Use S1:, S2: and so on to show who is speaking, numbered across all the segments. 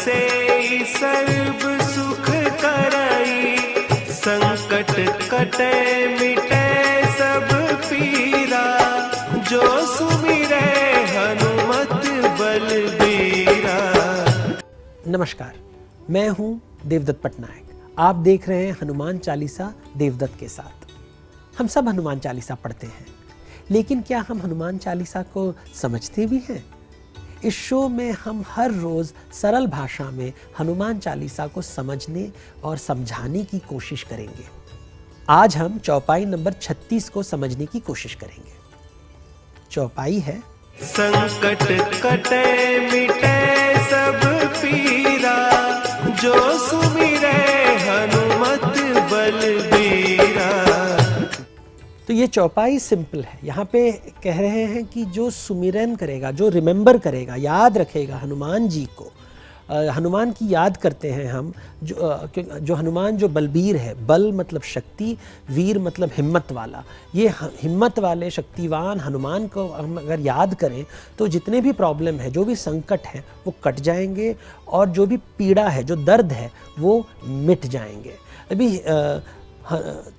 S1: से सर्व सुख करई, संकट कटे मिटे सब पीरा, जो सुमिरे हनुमत बलबीरा।
S2: नमस्कार, मैं हूं देवदत्त पटनायक। आप देख रहे हैं हनुमान चालीसा देवदत्त के साथ। हम सब हनुमान चालीसा पढ़ते हैं, लेकिन क्या हम हनुमान चालीसा को समझते भी हैं? इस शो में हम हर रोज सरल भाषा में हनुमान चालीसा को समझने और समझाने की कोशिश करेंगे। आज हम चौपाई नंबर 36 को समझने की कोशिश करेंगे। चौपाई है,
S1: संकट कटे मिटे सब पीरा, जो सुमिरे हनुमत बलबीरा।
S2: तो ये चौपाई सिंपल है। यहाँ पे कह रहे हैं कि जो सुमिरन करेगा, जो रिमेंबर करेगा, याद रखेगा हनुमान जी को, हनुमान की याद करते हैं हम, जो हनुमान जो बलबीर है, बल मतलब शक्ति, वीर मतलब हिम्मत वाला। ये हिम्मत वाले शक्तिवान हनुमान को हम अगर याद करें तो जितने भी प्रॉब्लम है, जो भी संकट है वो कट जाएंगे, और जो भी पीड़ा है, जो दर्द है वो मिट जाएंगे। अभी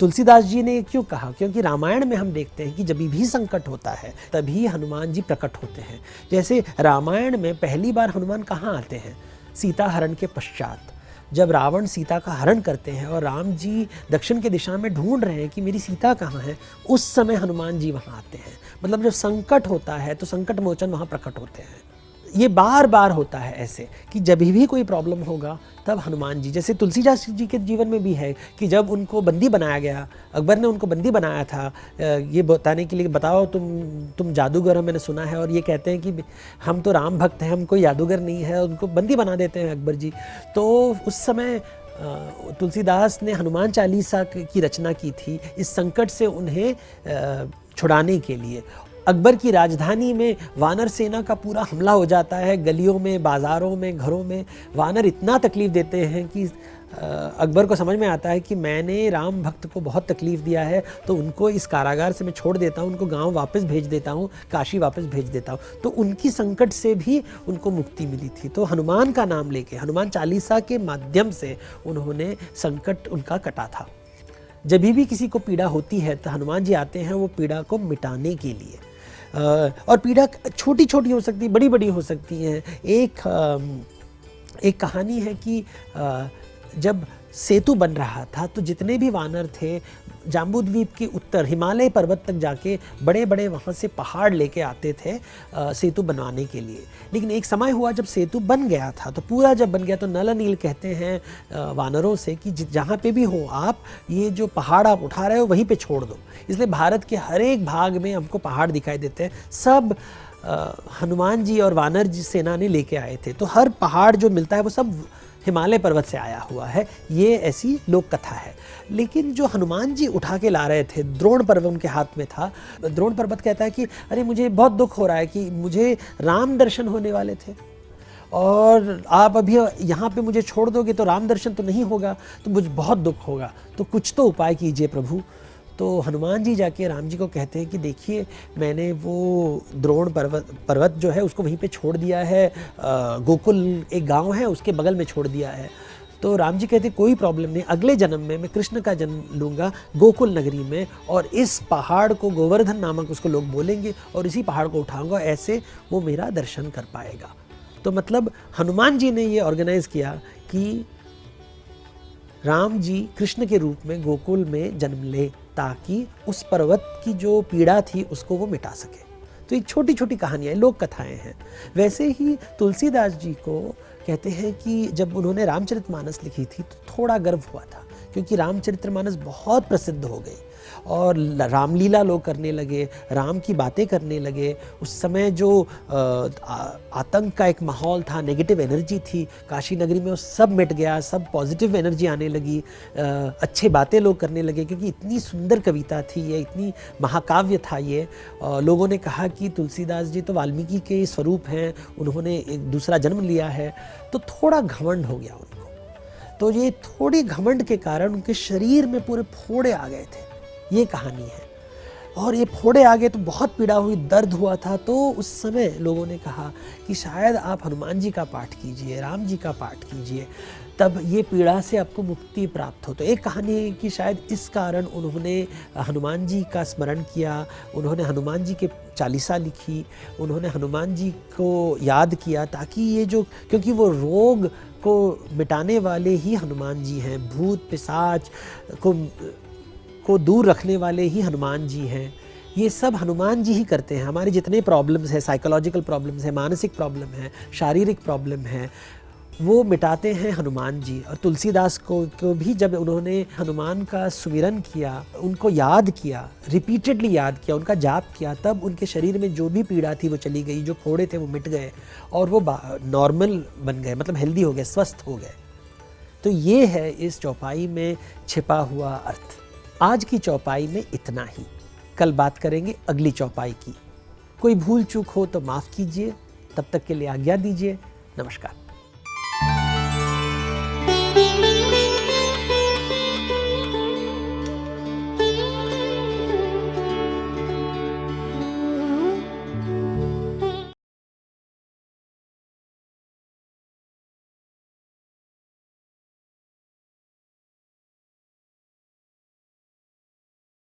S2: तुलसीदास जी ने क्यों कहा? क्योंकि रामायण में हम देखते हैं कि जब भी संकट होता है तभी हनुमान जी प्रकट होते हैं। जैसे रामायण में पहली बार हनुमान कहाँ आते हैं? सीता हरण के पश्चात, जब रावण सीता का हरण करते हैं और राम जी दक्षिण की दिशा में ढूंढ रहे हैं कि मेरी सीता कहाँ है, उस समय हनुमान जी वहाँ आते हैं। मतलब जब संकट होता है तो संकट मोचन वहाँ प्रकट होते हैं। ये बार बार होता है ऐसे कि जब भी कोई प्रॉब्लम होगा तब हनुमान जी, जैसे तुलसीदास जी के जीवन में भी है कि जब उनको बंदी बनाया गया, अकबर ने उनको बंदी बनाया था ये बताने के लिए, बताओ तुम जादूगर हो, मैंने सुना है। और ये कहते हैं कि हम तो राम भक्त हैं, हम कोई जादूगर नहीं है, उनको बंदी बना देते हैं अकबर जी। तो उस समय तुलसीदास ने हनुमान चालीसा की रचना की थी इस संकट से उन्हें छुड़ाने के लिए। अकबर की राजधानी में वानर सेना का पूरा हमला हो जाता है, गलियों में, बाज़ारों में, घरों में वानर इतना तकलीफ़ देते हैं कि अकबर को समझ में आता है कि मैंने राम भक्त को बहुत तकलीफ़ दिया है, तो उनको इस कारागार से मैं छोड़ देता हूँ, उनको गांव वापस भेज देता हूँ, काशी वापस भेज देता हूँ। तो उनकी संकट से भी उनको मुक्ति मिली थी। तो हनुमान का नाम लेके, हनुमान चालीसा के माध्यम से उन्होंने संकट उनका कटा था। जब भी किसी को पीड़ा होती है तो हनुमान जी आते हैं वो पीड़ा को मिटाने के लिए। और पीड़ा छोटी छोटी हो सकती है, बड़ी बड़ी हो सकती हैं। एक कहानी है कि जब सेतु बन रहा था तो जितने भी वानर थे जाम्बूद्वीप के उत्तर हिमालय पर्वत तक जाके बड़े बड़े वहाँ से पहाड़ लेके आते थे सेतु बनवाने के लिए। लेकिन एक समय हुआ जब सेतु बन गया था, तो पूरा जब बन गया तो नल नील कहते हैं वानरों से कि जहाँ पे भी हो आप, ये जो पहाड़ आप उठा रहे हो वहीं पे छोड़ दो। इसलिए भारत के हर एक भाग में हमको पहाड़ दिखाई देते हैं। सब हनुमान जी और वानर जी सेना ने लेके आए थे। तो हर पहाड़ जो मिलता है वो सब हिमालय पर्वत से आया हुआ है, ये ऐसी लोक कथा है। लेकिन जो हनुमान जी उठा के ला रहे थे, द्रोण पर्वत उनके हाथ में था। द्रोण पर्वत कहता है कि अरे मुझे बहुत दुख हो रहा है कि मुझे राम दर्शन होने वाले थे और आप अभी यहाँ पे मुझे छोड़ दोगे तो राम दर्शन तो नहीं होगा, तो मुझे बहुत दुख होगा, तो कुछ तो उपाय कीजिए प्रभु। तो हनुमान जी जाके राम जी को कहते हैं कि देखिए मैंने वो द्रोण पर्वत जो है उसको वहीं पे छोड़ दिया है, गोकुल एक गांव है उसके बगल में छोड़ दिया है। तो राम जी कहते कोई प्रॉब्लम नहीं, अगले जन्म में मैं कृष्ण का जन्म लूँगा गोकुल नगरी में, और इस पहाड़ को गोवर्धन नामक उसको लोग बोलेंगे और इसी पहाड़ को उठाऊँगा, ऐसे वो मेरा दर्शन कर पाएगा। तो मतलब हनुमान जी ने ये ऑर्गेनाइज किया कि राम जी कृष्ण के रूप में गोकुल में जन्म ले, ताकि उस पर्वत की जो पीड़ा थी उसको वो मिटा सके। तो एक छोटी छोटी कहानियाँ, लोक कथाएं हैं। वैसे ही तुलसीदास जी को कहते हैं कि जब उन्होंने रामचरितमानस लिखी थी तो थोड़ा गर्व हुआ था, क्योंकि रामचरितमानस बहुत प्रसिद्ध हो गई और रामलीला लोग करने लगे, राम की बातें करने लगे। उस समय जो आतंक का एक माहौल था, नेगेटिव एनर्जी थी काशी नगरी में, वो सब मिट गया, सब पॉजिटिव एनर्जी आने लगी, अच्छे बातें लोग करने लगे, क्योंकि इतनी सुंदर कविता थी ये, इतनी महाकाव्य था ये। लोगों ने कहा कि तुलसीदास जी तो वाल्मीकि के स्वरूप हैं, उन्होंने एक दूसरा जन्म लिया है। तो थोड़ा घमंड हो गया उनको। तो ये थोड़ी घमंड के कारण उनके शरीर में पूरे फोड़े आ गए थे, ये कहानी है। और ये फोड़े आ गए तो बहुत पीड़ा हुई, दर्द हुआ था। तो उस समय लोगों ने कहा कि शायद आप हनुमान जी का पाठ कीजिए, राम जी का पाठ कीजिए, तब ये पीड़ा से आपको मुक्ति प्राप्त हो। तो एक कहानी है कि शायद इस कारण उन्होंने हनुमान जी का स्मरण किया, उन्होंने हनुमान जी के चालीसा लिखी, उन्होंने हनुमान जी को याद किया, ताकि ये जो, क्योंकि वो रोग को मिटाने वाले ही हनुमान जी हैं, भूत पिशाच को दूर रखने वाले ही हनुमान जी हैं। ये सब हनुमान जी ही करते हैं। हमारे जितने प्रॉब्लम्स हैं, साइकोलॉजिकल प्रॉब्लम्स हैं, मानसिक प्रॉब्लम है, शारीरिक प्रॉब्लम है, वो मिटाते हैं हनुमान जी। और तुलसीदास को भी जब उन्होंने हनुमान का सुमिरन किया, उनको याद किया, रिपीटेडली याद किया, उनका जाप किया, तब उनके शरीर में जो भी पीड़ा थी वो चली गई, जो फोड़े थे वो मिट गए और वो नॉर्मल बन गए, मतलब हेल्दी हो गए, स्वस्थ हो गए। तो ये है इस चौपाई में छिपा हुआ अर्थ। आज की चौपाई में इतना ही। कल बात करेंगे अगली चौपाई की। कोई भूल चूक हो तो माफ़ कीजिए। तब तक के लिए आज्ञा दीजिए। नमस्कार।